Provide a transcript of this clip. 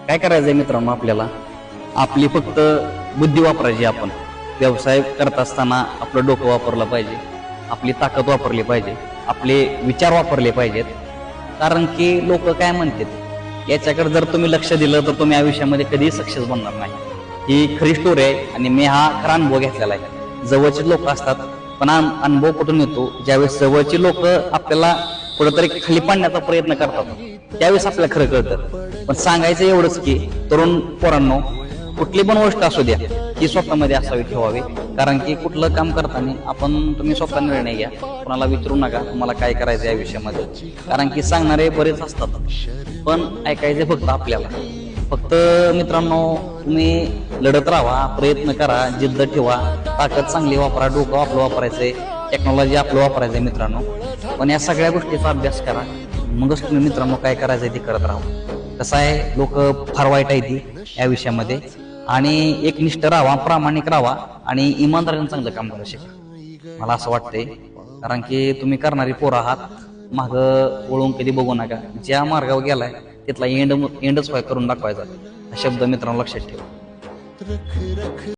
काय करायचंय मित्रांनो, आपल्याला आपली फक्त बुद्धी वापरायची. आपण व्यवसाय करत असताना आपलं डोकं वापरलं पाहिजे, आपली ताकद वापरली पाहिजे, आपले विचार वापरले पाहिजेत. कारण की लोक काय म्हणतात याच्याकडे जर तुम्ही लक्ष दिलं तर तुम्ही आयुष्यामध्ये कधीही सक्सेस बनणार नाही. ही खरी स्टोरी आहे आणि मी हा खरा अनुभव घेतलेला आहे. जवळचे लोक असतात पण अनुभव कुठून येतो, ज्यावेळेस जवळची लोक आपल्याला कुठेतरी खाली पाडण्याचा प्रयत्न करतात त्यावेळेस आपल्याला खरं कळतं. पण सांगायचं एवढंच की तरुण पोरांनो, कुठली पण गोष्ट असू द्या ती स्वतःमध्ये असावी, ठेवावी. कारण की कुठलं काम करताना तुम्ही स्वतः निर्णय घ्या, कोणाला विचारू नका तुम्हाला काय करायचं या विषयामध्ये. कारण की सांगणारे बरेच असतात पण ऐकायचे फक्त आपल्याला. फक्त मित्रांनो, तुम्ही लढत राहा, प्रयत्न करा, जिद्द ठेवा, ताकद चांगली वापरा, डोकं आपलं वापरायचंय, टेक्नॉलॉजी आपलं वापरायचंय मित्रांनो. पण या सगळ्या गोष्टीचा अभ्यास करा, मगच तुम्ही मित्रांनो काय करायचंय ते करत राहा. कसं आहे, लोक फार वाईट आहे ती या विषयामध्ये. आणि एक निष्ठ राहा, प्रामाणिक राहा आणि इमानदारीने चांगलं काम करू शिका, मला असं वाटतंय. कारण की तुम्ही करणारी पोरं आहात, माग वळून कधी बघू नका. ज्या मार्गावर गेलाय तिथला एंडच करून दाखवायचा. हा शब्द मित्रांनो लक्षात ठेवा.